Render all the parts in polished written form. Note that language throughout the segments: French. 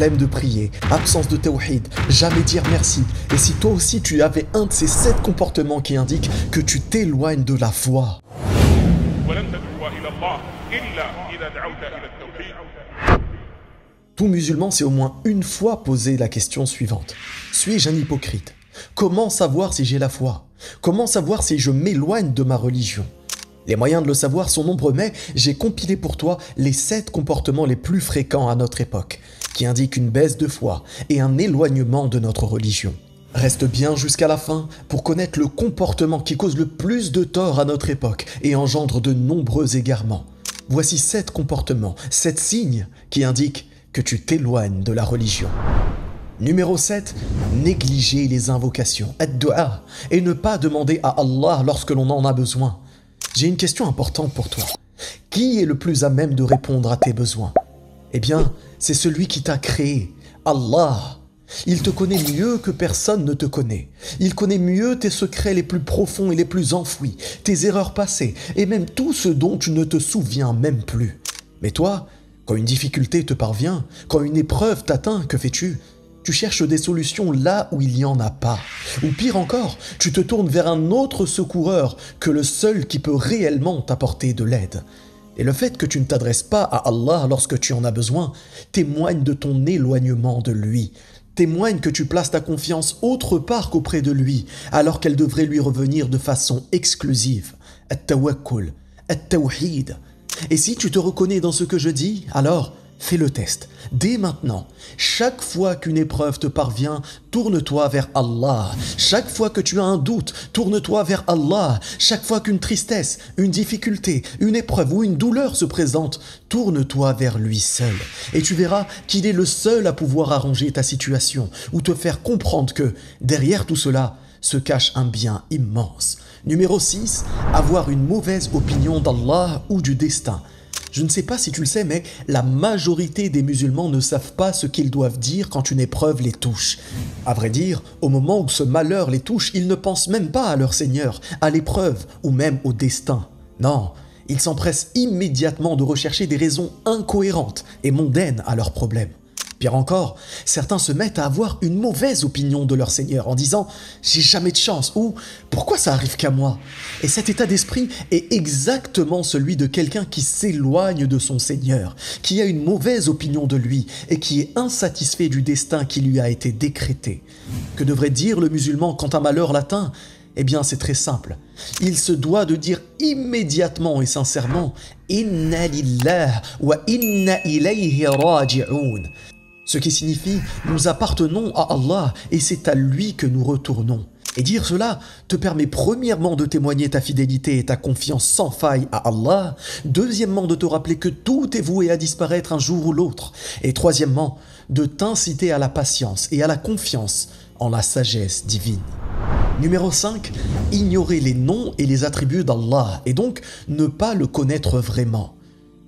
flemme de prier, absence de tawhid, jamais dire merci. Et si toi aussi tu avais un de ces 7 comportements qui indiquent que tu t'éloignes de la foi. Tout musulman s'est au moins une fois posé la question suivante. Suis-je un hypocrite? Comment savoir si j'ai la foi? Comment savoir si je m'éloigne de ma religion? Les moyens de le savoir sont nombreux, mais j'ai compilé pour toi les 7 comportements les plus fréquents à notre époque, qui indiquent une baisse de foi et un éloignement de notre religion. Reste bien jusqu'à la fin pour connaître le comportement qui cause le plus de tort à notre époque et engendre de nombreux égarements. Voici 7 comportements, 7 signes qui indiquent que tu t'éloignes de la religion. Numéro 7, négliger les invocations, ad-du'a, et ne pas demander à Allah lorsque l'on en a besoin. J'ai une question importante pour toi. Qui est le plus à même de répondre à tes besoins? Eh bien, c'est celui qui t'a créé, Allah. Il te connaît mieux que personne ne te connaît. Il connaît mieux tes secrets les plus profonds et les plus enfouis, tes erreurs passées, et même tout ce dont tu ne te souviens même plus. Mais toi, quand une difficulté te parvient, quand une épreuve t'atteint, que fais-tu? Tu cherches des solutions là où il n'y en a pas. Ou pire encore, tu te tournes vers un autre secoureur que le seul qui peut réellement t'apporter de l'aide. Et le fait que tu ne t'adresses pas à Allah lorsque tu en as besoin témoigne de ton éloignement de lui, témoigne que tu places ta confiance autre part qu'auprès de lui, alors qu'elle devrait lui revenir de façon exclusive. At-tawakkul, at-tawhid. Et si tu te reconnais dans ce que je dis, alors fais le test. Dès maintenant, chaque fois qu'une épreuve te parvient, tourne-toi vers Allah. Chaque fois que tu as un doute, tourne-toi vers Allah. Chaque fois qu'une tristesse, une difficulté, une épreuve ou une douleur se présente, tourne-toi vers lui seul. Et tu verras qu'il est le seul à pouvoir arranger ta situation ou te faire comprendre que derrière tout cela se cache un bien immense. Numéro 6, avoir une mauvaise opinion d'Allah ou du destin. Je ne sais pas si tu le sais, mais la majorité des musulmans ne savent pas ce qu'ils doivent dire quand une épreuve les touche. À vrai dire, au moment où ce malheur les touche, ils ne pensent même pas à leur Seigneur, à l'épreuve ou même au destin. Non, ils s'empressent immédiatement de rechercher des raisons incohérentes et mondaines à leurs problèmes. Pire encore, certains se mettent à avoir une mauvaise opinion de leur Seigneur en disant « j'ai jamais de chance » ou « pourquoi ça arrive qu'à moi ?» Et cet état d'esprit est exactement celui de quelqu'un qui s'éloigne de son Seigneur, qui a une mauvaise opinion de lui et qui est insatisfait du destin qui lui a été décrété. Que devrait dire le musulman quand un malheur l'atteint ? Eh bien, c'est très simple. Il se doit de dire immédiatement et sincèrement « Inna lillah wa inna ilayhi raji'un » ce qui signifie « nous appartenons à Allah et c'est à lui que nous retournons ». Et dire cela te permet premièrement de témoigner ta fidélité et ta confiance sans faille à Allah, deuxièmement de te rappeler que tout est voué à disparaître un jour ou l'autre, et troisièmement de t'inciter à la patience et à la confiance en la sagesse divine. Numéro 5, ignorer les noms et les attributs d'Allah et donc ne pas le connaître vraiment.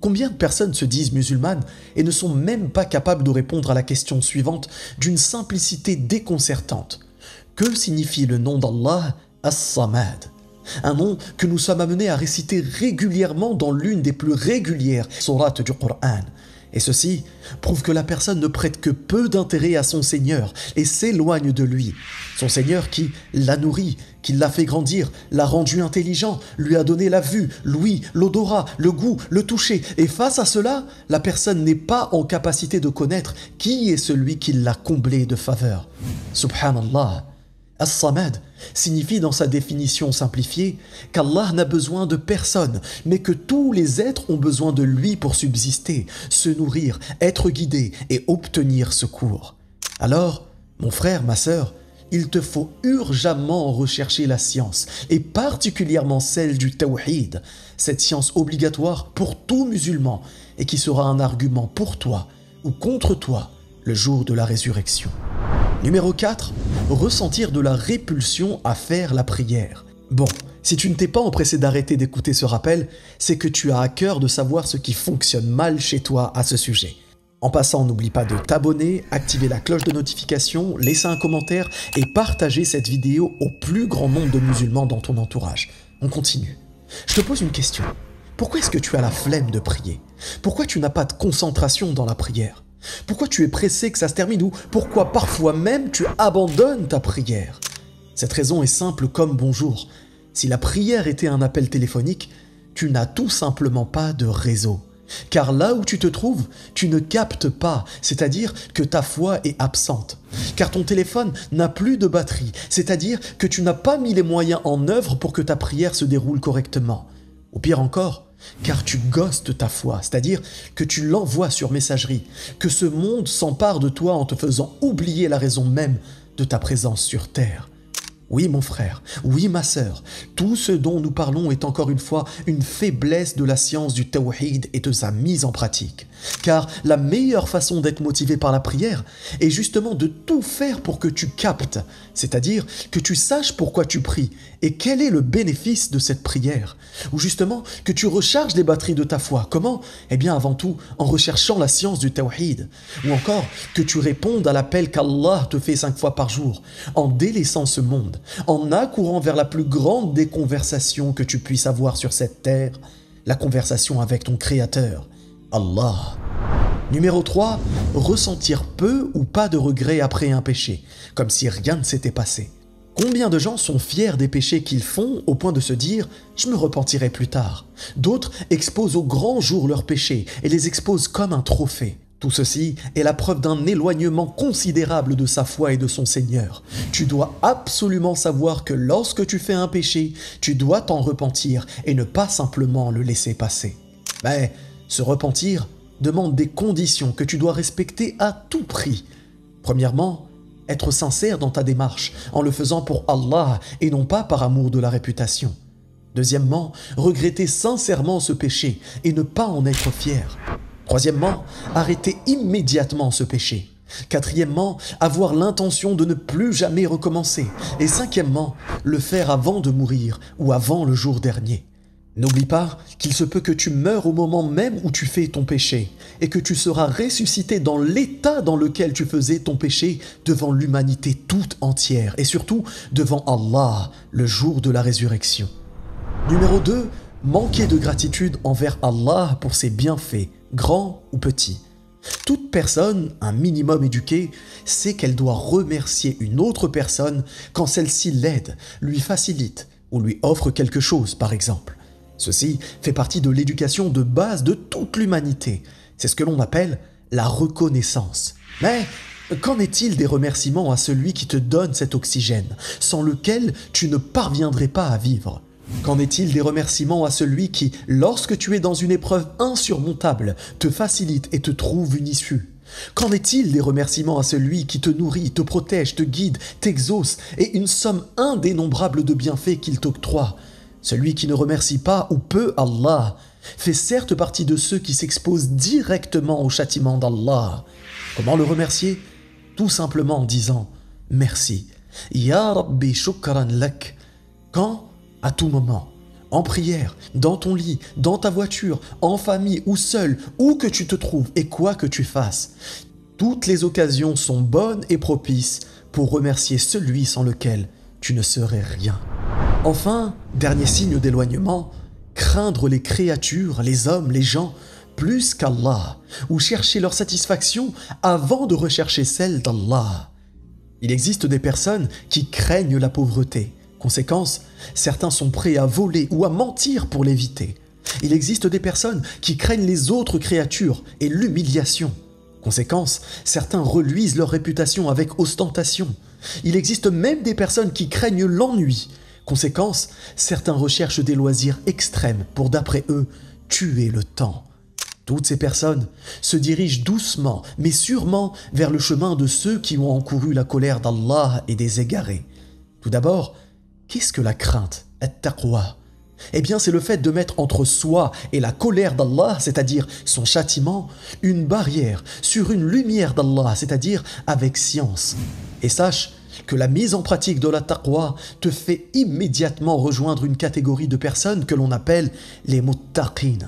Combien de personnes se disent musulmanes et ne sont même pas capables de répondre à la question suivante d'une simplicité déconcertante? Que signifie le nom d'Allah, As-Samad? Un nom que nous sommes amenés à réciter régulièrement dans l'une des plus régulières sourates du Coran. Et ceci prouve que la personne ne prête que peu d'intérêt à son Seigneur et s'éloigne de lui. Son Seigneur qui l'a nourri, qui l'a fait grandir, l'a rendu intelligent, lui a donné la vue, l'ouïe, l'odorat, le goût, le toucher. Et face à cela, la personne n'est pas en capacité de connaître qui est celui qui l'a comblé de faveur. Subhanallah. As-Samad signifie dans sa définition simplifiée qu'Allah n'a besoin de personne, mais que tous les êtres ont besoin de lui pour subsister, se nourrir, être guidés et obtenir secours. Alors, mon frère, ma sœur, il te faut urgemment rechercher la science, et particulièrement celle du tawhid, cette science obligatoire pour tout musulman et qui sera un argument pour toi ou contre toi le jour de la résurrection. Numéro 4, ressentir de la répulsion à faire la prière. Bon, si tu ne t'es pas empressé d'arrêter d'écouter ce rappel, c'est que tu as à cœur de savoir ce qui fonctionne mal chez toi à ce sujet. En passant, n'oublie pas de t'abonner, activer la cloche de notification, laisser un commentaire et partager cette vidéo au plus grand nombre de musulmans dans ton entourage. On continue. Je te pose une question. Pourquoi est-ce que tu as la flemme de prier? Pourquoi tu n'as pas de concentration dans la prière? Pourquoi tu es pressé que ça se termine ou pourquoi parfois même tu abandonnes ta prière? Cette raison est simple comme bonjour. Si la prière était un appel téléphonique, tu n'as tout simplement pas de réseau. Car là où tu te trouves, tu ne captes pas, c'est-à-dire que ta foi est absente. Car ton téléphone n'a plus de batterie, c'est-à-dire que tu n'as pas mis les moyens en œuvre pour que ta prière se déroule correctement. Ou pire encore, car tu ghostes ta foi, c'est-à-dire que tu l'envoies sur messagerie, que ce monde s'empare de toi en te faisant oublier la raison même de ta présence sur terre. Oui mon frère, oui ma sœur, tout ce dont nous parlons est encore une fois une faiblesse de la science du tawhid et de sa mise en pratique. Car la meilleure façon d'être motivé par la prière est justement de tout faire pour que tu captes, c'est-à-dire que tu saches pourquoi tu pries et quel est le bénéfice de cette prière. Ou justement que tu recharges les batteries de ta foi. Comment? Eh bien avant tout en recherchant la science du tawhid. Ou encore que tu répondes à l'appel qu'Allah te fait 5 fois par jour, en délaissant ce monde, en accourant vers la plus grande des conversations que tu puisses avoir sur cette terre, la conversation avec ton Créateur, Allah. Numéro 3, ressentir peu ou pas de regrets après un péché, comme si rien ne s'était passé. Combien de gens sont fiers des péchés qu'ils font au point de se dire « je me repentirai plus tard ». D'autres exposent au grand jour leurs péchés et les exposent comme un trophée. Tout ceci est la preuve d'un éloignement considérable de sa foi et de son Seigneur. Tu dois absolument savoir que lorsque tu fais un péché, tu dois t'en repentir et ne pas simplement le laisser passer. Mais se repentir demande des conditions que tu dois respecter à tout prix. Premièrement, être sincère dans ta démarche, en le faisant pour Allah et non pas par amour de la réputation. Deuxièmement, regretter sincèrement ce péché et ne pas en être fier. Troisièmement, arrêter immédiatement ce péché. Quatrièmement, avoir l'intention de ne plus jamais recommencer. Et cinquièmement, le faire avant de mourir ou avant le jour dernier. N'oublie pas qu'il se peut que tu meures au moment même où tu fais ton péché et que tu seras ressuscité dans l'état dans lequel tu faisais ton péché devant l'humanité toute entière et surtout devant Allah le jour de la résurrection. Numéro 2, manquer de gratitude envers Allah pour ses bienfaits, grands ou petits. Toute personne, un minimum éduquée, sait qu'elle doit remercier une autre personne quand celle-ci l'aide, lui facilite ou lui offre quelque chose par exemple. Ceci fait partie de l'éducation de base de toute l'humanité. C'est ce que l'on appelle la reconnaissance. Mais qu'en est-il des remerciements à celui qui te donne cet oxygène, sans lequel tu ne parviendrais pas à vivre? Qu'en est-il des remerciements à celui qui, lorsque tu es dans une épreuve insurmontable, te facilite et te trouve une issue? Qu'en est-il des remerciements à celui qui te nourrit, te protège, te guide, t'exauce et une somme indénombrable de bienfaits qu'il t'octroie? Celui qui ne remercie pas ou peu Allah fait certes partie de ceux qui s'exposent directement au châtiment d'Allah. Comment le remercier? Tout simplement en disant « Merci. Ya Rabbi shukran lak ». Quand? À tout moment. En prière, dans ton lit, dans ta voiture, en famille ou seul, où que tu te trouves et quoi que tu fasses. Toutes les occasions sont bonnes et propices pour remercier celui sans lequel tu ne serais rien. Enfin, dernier signe d'éloignement, craindre les créatures, les hommes, les gens, plus qu'Allah, ou chercher leur satisfaction avant de rechercher celle d'Allah. Il existe des personnes qui craignent la pauvreté. Conséquence, certains sont prêts à voler ou à mentir pour l'éviter. Il existe des personnes qui craignent les autres créatures et l'humiliation. Conséquence, certains reluisent leur réputation avec ostentation. Il existe même des personnes qui craignent l'ennui. Conséquence, certains recherchent des loisirs extrêmes pour, d'après eux, tuer le temps. Toutes ces personnes se dirigent doucement, mais sûrement, vers le chemin de ceux qui ont encouru la colère d'Allah et des égarés. Tout d'abord, qu'est-ce que la crainte, at-taqwa? Eh bien, c'est le fait de mettre entre soi et la colère d'Allah, c'est-à-dire son châtiment, une barrière sur une lumière d'Allah, c'est-à-dire avec science. Et sache que la mise en pratique de la taqwa te fait immédiatement rejoindre une catégorie de personnes que l'on appelle les muttaqin.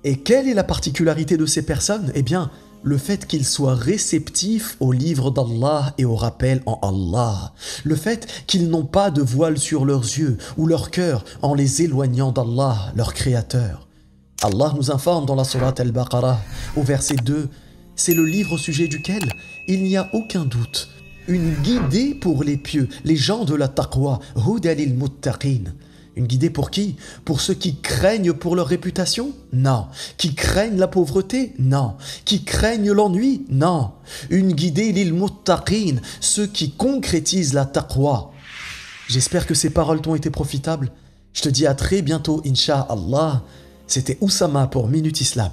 Et quelle est la particularité de ces personnes? Eh bien, le fait qu'ils soient réceptifs au livre d'Allah et au rappel en Allah. Le fait qu'ils n'ont pas de voile sur leurs yeux ou leur cœur en les éloignant d'Allah, leur créateur. Allah nous informe dans la sourate Al-Baqarah, au verset 2, C'est le livre au sujet duquel il n'y a aucun doute. Une guidée pour les pieux, les gens de la taqwa, huda lil muttaqin. Une guidée pour qui? Pour ceux qui craignent pour leur réputation? Non. Qui craignent la pauvreté? Non. Qui craignent l'ennui? Non. Une guidée lil muttaqin, ceux qui concrétisent la taqwa. J'espère que ces paroles t'ont été profitables. Je te dis à très bientôt, Inch'Allah. C'était Oussama pour Minute Islam.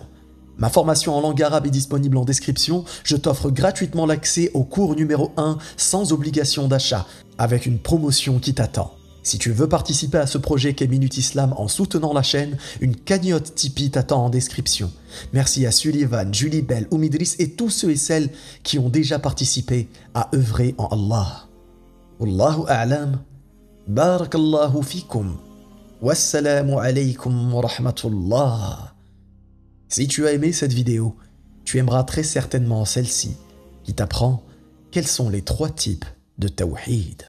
Ma formation en langue arabe est disponible en description. Je t'offre gratuitement l'accès au cours numéro 1 sans obligation d'achat, avec une promotion qui t'attend. Si tu veux participer à ce projet qu'est Minute Islam en soutenant la chaîne, une cagnotte Tipeee t'attend en description. Merci à Sullivan, Julie Bell, Oumidris et tous ceux et celles qui ont déjà participé à œuvrer en Allah. Wallahu a'lam. Barakallahu fikum. Wassalamu alaykum wa rahmatullah. Si tu as aimé cette vidéo, tu aimeras très certainement celle-ci qui t'apprend quels sont les 3 types de tawhid.